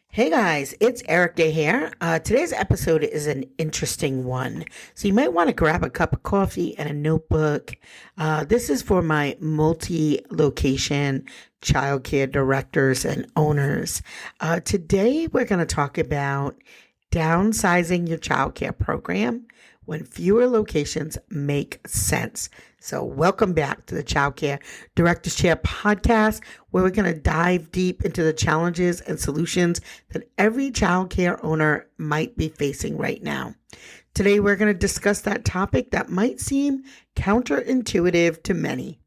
Hey guys, it's Eric Day here. Today's episode is an interesting one. So you might want to grab a cup of coffee and a notebook. This is for my multi-location childcare directors and owners. Today we're going to talk about downsizing your childcare program when fewer locations make sense. So welcome back to the Childcare Directors Chair podcast, where we're going to dive deep into the challenges and solutions that every childcare owner might be facing right now. Today, we're going to discuss that topic that might seem counterintuitive to many: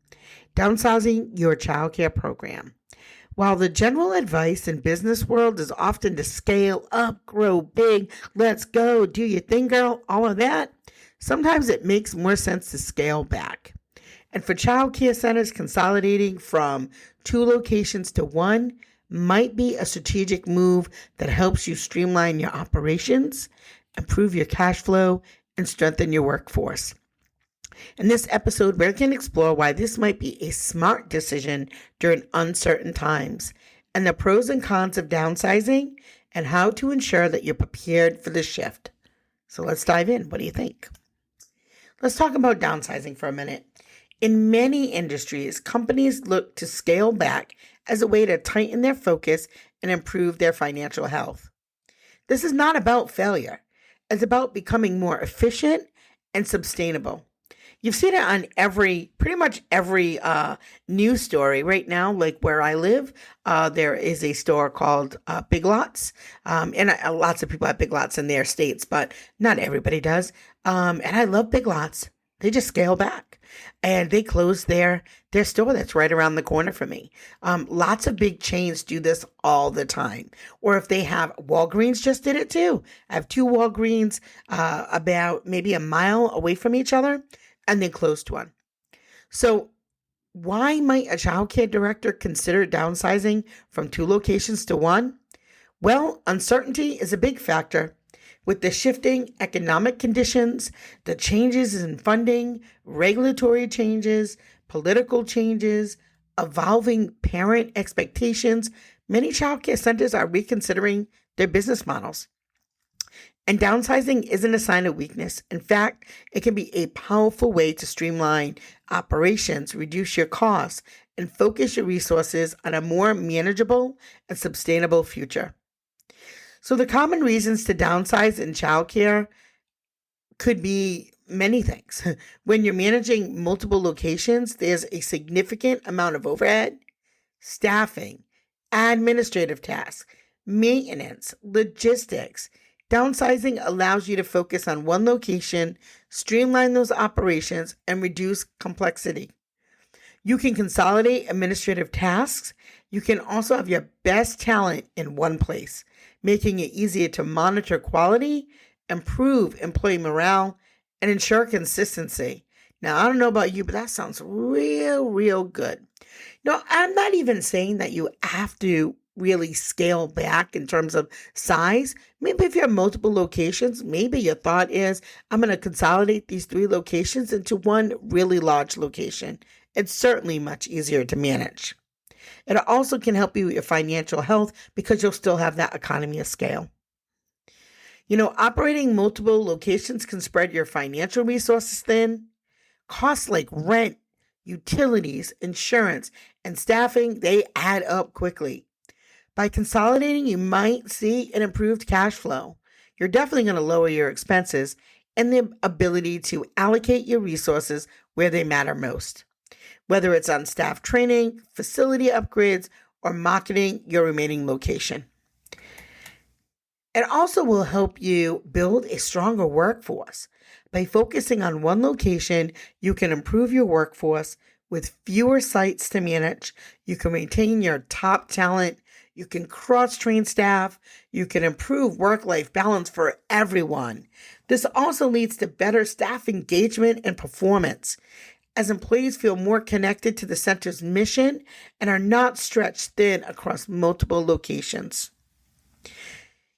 downsizing your childcare program. While the general advice in business world is often to scale up, grow big, let's go, do your thing, girl, all of that, sometimes it makes more sense to scale back. And for child care centers, consolidating from 2 locations to 1 might be a strategic move that helps you streamline your operations, improve your cash flow, and strengthen your workforce. In this episode, we're going to explore why this might be a smart decision during uncertain times, and the pros and cons of downsizing, and how to ensure that you're prepared for the shift. So let's dive in. What do you think? Let's talk about downsizing for a minute. In many industries, companies look to scale back as a way to tighten their focus and improve their financial health. This is not about failure. It's about becoming more efficient and sustainable. You've seen it on pretty much every news story right now. Like where I live, there is a store called Big Lots, and lots of people have Big Lots in their states, but not everybody does. And I love Big Lots. They just scale back, and they close their store that's right around the corner from me. Lots of big chains do this all the time. Or if they have, Walgreens just did it too. I have 2 Walgreens about maybe a mile away from each other, and they closed one. So why might a childcare director consider downsizing from 2 locations to 1? Well, uncertainty is a big factor. With the shifting economic conditions, the changes in funding, regulatory changes, political changes, evolving parent expectations, many childcare centers are reconsidering their business models. And downsizing isn't a sign of weakness. In fact, it can be a powerful way to streamline operations, reduce your costs, and focus your resources on a more manageable and sustainable future. So the common reasons to downsize in childcare could be many things. When you're managing multiple locations, there's a significant amount of overhead, staffing, administrative tasks, maintenance, logistics. Downsizing allows you to focus on one location, streamline those operations, and reduce complexity. You can consolidate administrative tasks. You can also have your best talent in one place, making it easier to monitor quality, improve employee morale, and ensure consistency. Now, I don't know about you, but that sounds real good. No, I'm not even saying that you have to really scale back in terms of size. Maybe if you have multiple locations, maybe your thought is, I'm going to consolidate these 3 locations into one really large location. It's certainly much easier to manage. It also can help you with your financial health because you'll still have that economy of scale. Operating multiple locations can spread your financial resources thin. Costs like rent, utilities, insurance, and staffing, they add up quickly. By consolidating, you might see an improved cash flow. You're definitely going to lower your expenses and the ability to allocate your resources where they matter most, whether it's on staff training, facility upgrades, or marketing your remaining location. It also will help you build a stronger workforce. By focusing on one location, you can improve your workforce with fewer sites to manage. You can retain your top talent. You can cross-train staff. You can improve work-life balance for everyone. This also leads to better staff engagement and performance, as employees feel more connected to the center's mission and are not stretched thin across multiple locations.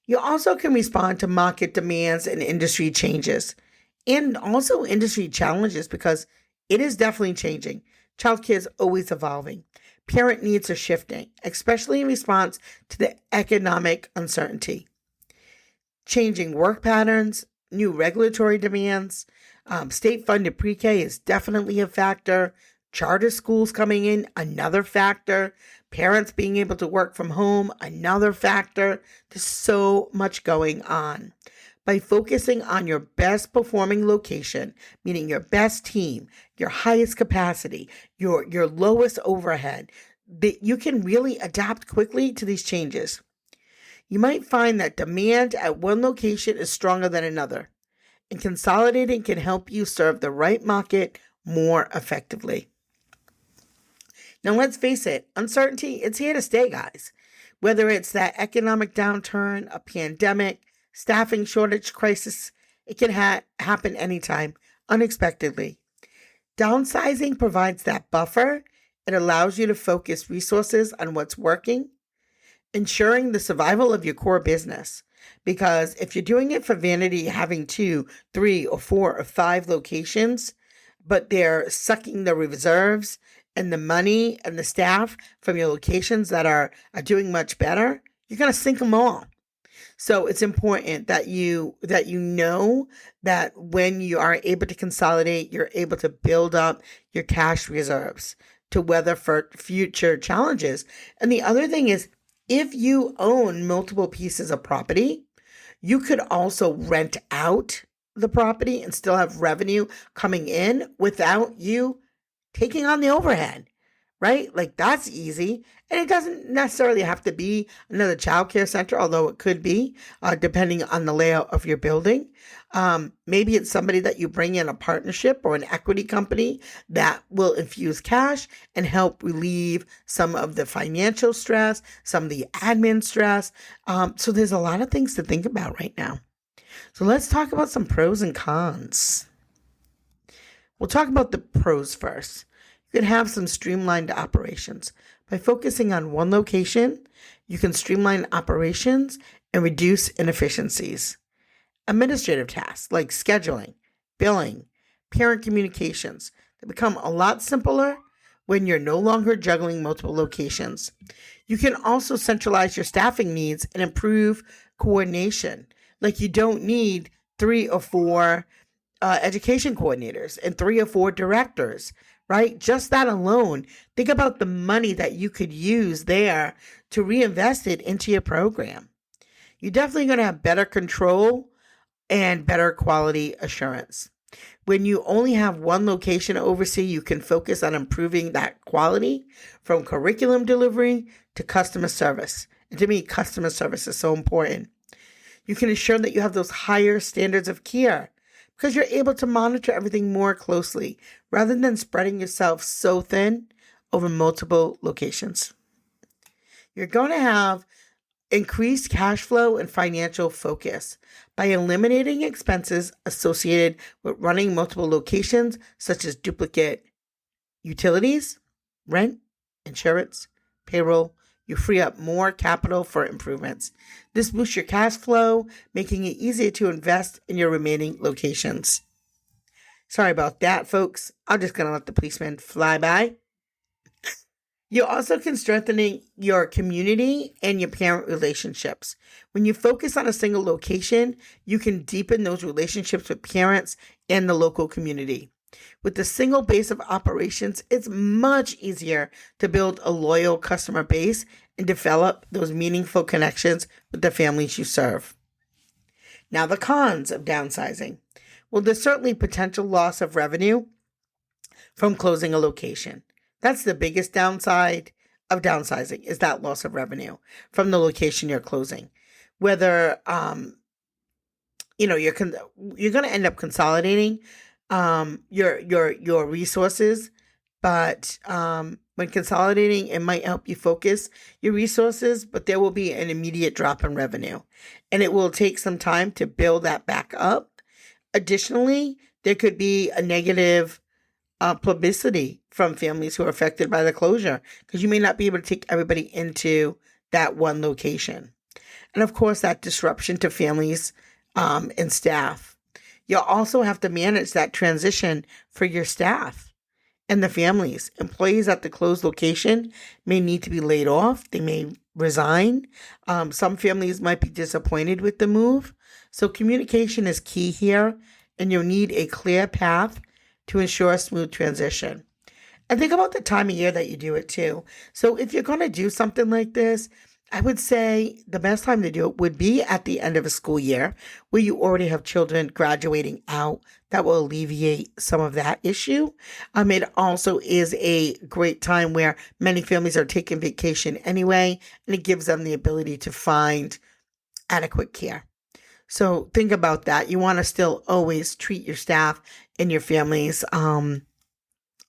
You also can respond to market demands and industry changes, and also industry challenges, because it is definitely changing. Childcare is always evolving. Parent needs are shifting, especially in response to the economic uncertainty. Changing work patterns, new regulatory demands, state-funded pre-K is definitely a factor. Charter schools coming in, another factor. Parents being able to work from home, another factor. There's so much going on. By focusing on your best performing location, meaning your best team, your highest capacity, your lowest overhead, you can really adapt quickly to these changes. You might find that demand at one location is stronger than another, and consolidating can help you serve the right market more effectively. Now, let's face it, uncertainty, it's here to stay, guys. Whether it's that economic downturn, a pandemic, staffing shortage crisis, it can happen anytime, unexpectedly. Downsizing provides that buffer. It allows you to focus resources on what's working, ensuring the survival of your core business. Because if you're doing it for vanity, having 2, 3, or 4 or 5 locations, but they're sucking the reserves and the money and the staff from your locations that are doing much better, you're going to sink them all. So it's important that you know that when you are able to consolidate, you're able to build up your cash reserves to weather for future challenges. And the other thing is, if you own multiple pieces of property, you could also rent out the property and still have revenue coming in without you taking on the overhead, right? Like, that's easy. And it doesn't necessarily have to be another childcare center, although it could be, depending on the layout of your building. Maybe it's somebody that you bring in a partnership or an equity company that will infuse cash and help relieve some of the financial stress, some of the admin stress. So there's a lot of things to think about right now. So let's talk about some pros and cons. We'll talk about the pros first. You can have some streamlined operations. By focusing on one location, you can streamline operations and reduce inefficiencies. Administrative tasks like scheduling, billing, parent communications, they become a lot simpler when you're no longer juggling multiple locations. You can also centralize your staffing needs and improve coordination. Like, you don't need 3 or 4 education coordinators and 3 or 4 directors, right? Just that alone. Think about the money that you could use there to reinvest it into your program. You're definitely going to have better control and better quality assurance. When you only have one location to oversee, you can focus on improving that quality from curriculum delivery to customer service. And to me, customer service is so important. You can ensure that you have those higher standards of care because you're able to monitor everything more closely rather than spreading yourself so thin over multiple locations. You're going to have increased cash flow and financial focus by eliminating expenses associated with running multiple locations, such as duplicate utilities, rent, insurance, payroll. You free up more capital for improvements. This boosts your cash flow, making it easier to invest in your remaining locations. Sorry about that, folks. I'm just going to let the policeman fly by. You also can strengthen your community and your parent relationships. When you focus on a single location, you can deepen those relationships with parents and the local community. With the single base of operations, it's much easier to build a loyal customer base and develop those meaningful connections with the families you serve. Now, the cons of downsizing. Well, there's certainly potential loss of revenue from closing a location. That's the biggest downside of downsizing, is that loss of revenue from the location you're closing. Whether you're going to end up consolidating your resources, but when consolidating, it might help you focus your resources, but there will be an immediate drop in revenue, and it will take some time to build that back up. Additionally, there could be a negative publicity from families who are affected by the closure, because you may not be able to take everybody into that one location. And of course, that disruption to families and staff. You'll also have to manage that transition for your staff and the families. Employees at the closed location may need to be laid off. They may resign. Some families might be disappointed with the move. So communication is key here, and you'll need a clear path to ensure a smooth transition. And think about the time of year that you do it too. So if you're going to do something like this, I would say the best time to do it would be at the end of a school year where you already have children graduating out. That will alleviate some of that issue. It also is a great time where many families are taking vacation anyway, and it gives them the ability to find adequate care. So think about that. You want to still always treat your staff and your families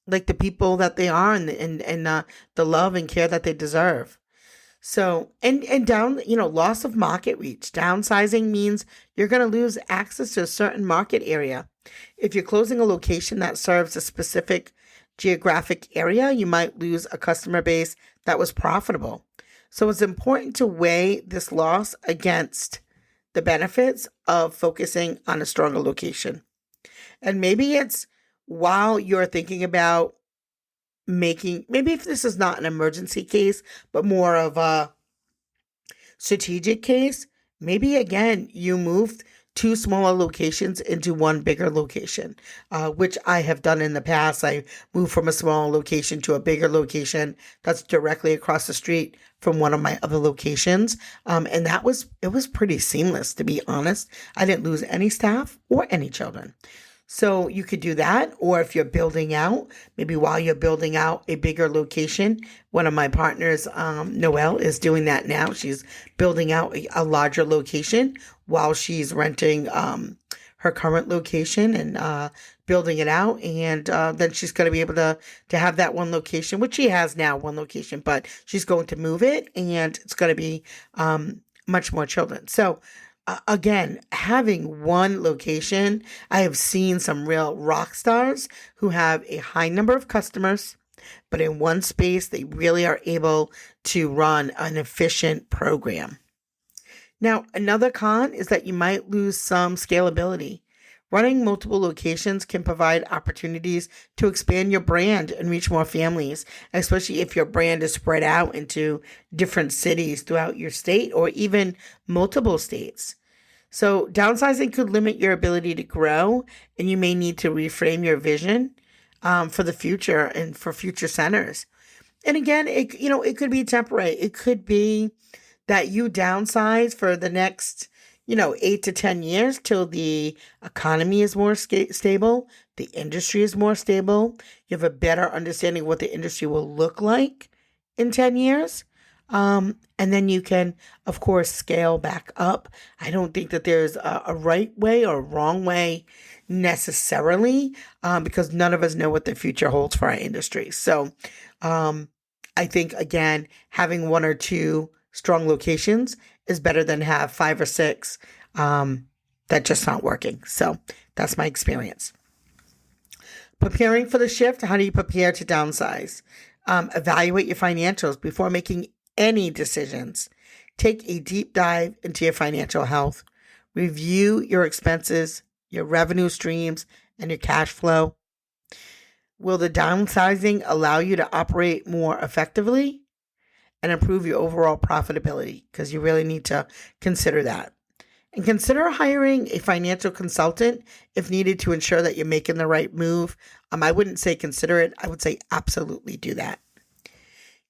like the people that they are, and the love and care that they deserve. So, and loss of market reach. Downsizing means you're going to lose access to a certain market area. If you're closing a location that serves a specific geographic area, you might lose a customer base that was profitable. So it's important to weigh this loss against the benefits of focusing on a stronger location. And maybe it's while you're thinking about maybe if this is not an emergency case, but more of a strategic case, maybe again, you moved two smaller locations into one bigger location, which I have done in the past. I moved from a small location to a bigger location that's directly across the street from one of my other locations. And it was pretty seamless, to be honest. I didn't lose any staff or any children. So you could do that, or if you're building out, maybe while you're building out a bigger location, one of my partners, Noelle, is doing that now. She's building out a larger location while she's renting her current location and building it out. And then she's going to be able to have that one location, which she has now, one location, but she's going to move it, and it's going to be much more children. So again, having one location, I have seen some real rock stars who have a high number of customers, but in one space, they really are able to run an efficient program. Now, another con is that you might lose some scalability. Running multiple locations can provide opportunities to expand your brand and reach more families, especially if your brand is spread out into different cities throughout your state or even multiple states. So downsizing could limit your ability to grow, and you may need to reframe your vision for the future and for future centers. And again, it could be temporary. It could be that you downsize for the next 8 to 10 years till the economy is more stable, the industry is more stable. You have a better understanding of what the industry will look like in 10 years. And then you can, of course, scale back up. I don't think that there's a right way or a wrong way necessarily, because none of us know what the future holds for our industry. So I think, again, having one or two strong locations is better than have 5 or 6 that just not working. So that's my experience. Preparing for the shift. How do you prepare to downsize? Evaluate your financials before making any decisions. Take a deep dive into your financial health. Review your expenses, your revenue streams, and your cash flow. Will the downsizing allow you to operate more effectively and improve your overall profitability? Because you really need to consider that. And consider hiring a financial consultant if needed to ensure that you're making the right move. I wouldn't say consider it. I would say absolutely do that.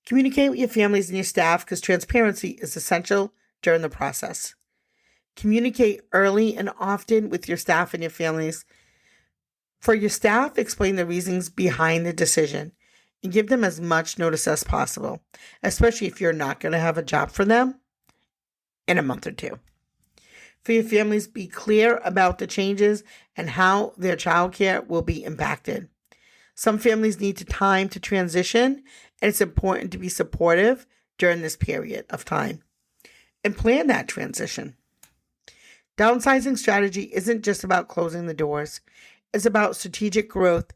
Communicate with your families and your staff, because transparency is essential during the process. Communicate early and often with your staff and your families. For your staff, explain the reasons behind the decision and give them as much notice as possible, especially if you're not going to have a job for them in a month or two. For your families, be clear about the changes and how their childcare will be impacted. Some families need time to transition, and it's important to be supportive during this period of time and plan that transition. Downsizing strategy isn't just about closing the doors. It's about strategic growth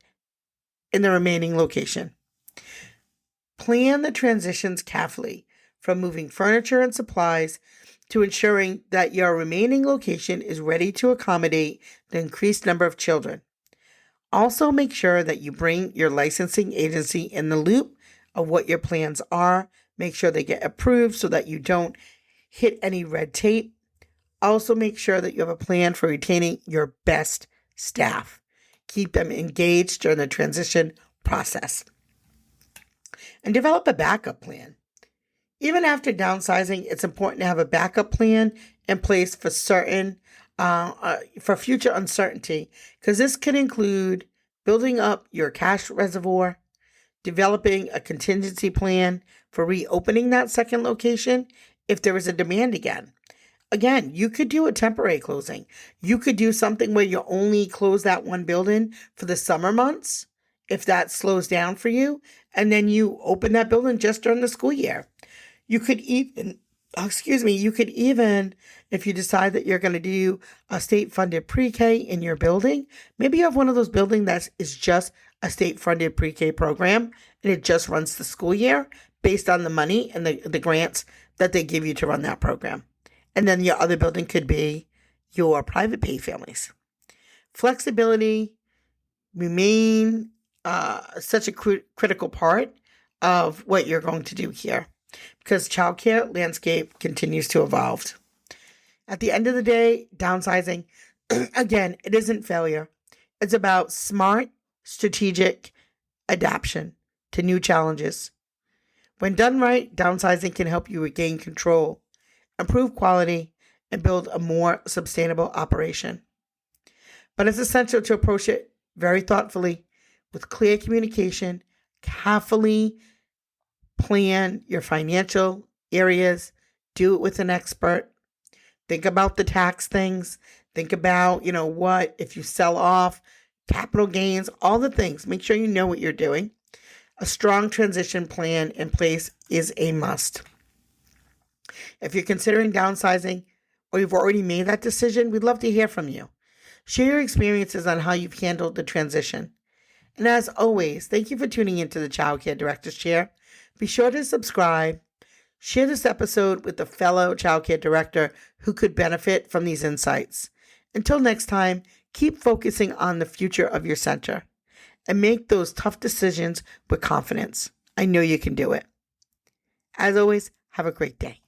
in the remaining location. Plan the transitions carefully, from moving furniture and supplies to ensuring that your remaining location is ready to accommodate the increased number of children. Also, make sure that you bring your licensing agency in the loop of what your plans are. Make sure they get approved so that you don't hit any red tape. Also, make sure that you have a plan for retaining your best staff. Keep them engaged during the transition process. And develop a backup plan. Even after downsizing, it's important to have a backup plan in place for for future uncertainty, because this could include building up your cash reservoir, developing a contingency plan for reopening that second location if there is a demand again. Again, you could do a temporary closing. You could do something where you only close that one building for the summer months, if that slows down for you, and then you open that building just during the school year. You could even, if you decide that you're going to do a state-funded pre-K in your building, maybe you have one of those buildings that is just a state-funded pre-K program, and it just runs the school year based on the money and the grants that they give you to run that program. And then your other building could be your private pay families. Flexibility remain such a critical part of what you're going to do here, because childcare landscape continues to evolve. At the end of the day, downsizing, again, it isn't failure. It's about smart, strategic adaptation to new challenges. When done right, downsizing can help you regain control, improve quality, and build a more sustainable operation. But it's essential to approach it very thoughtfully, with clear communication, carefully plan your financial areas, do it with an expert. Think about the tax things. Think about, what if you sell off, capital gains, all the things. Make sure you know what you're doing. A strong transition plan in place is a must. If you're considering downsizing or you've already made that decision, we'd love to hear from you. Share your experiences on how you've handled the transition. And as always, thank you for tuning into the Childcare Directors Chair. Be sure to subscribe. Share this episode with a fellow childcare director who could benefit from these insights. Until next time, keep focusing on the future of your center and make those tough decisions with confidence. I know you can do it. As always, have a great day.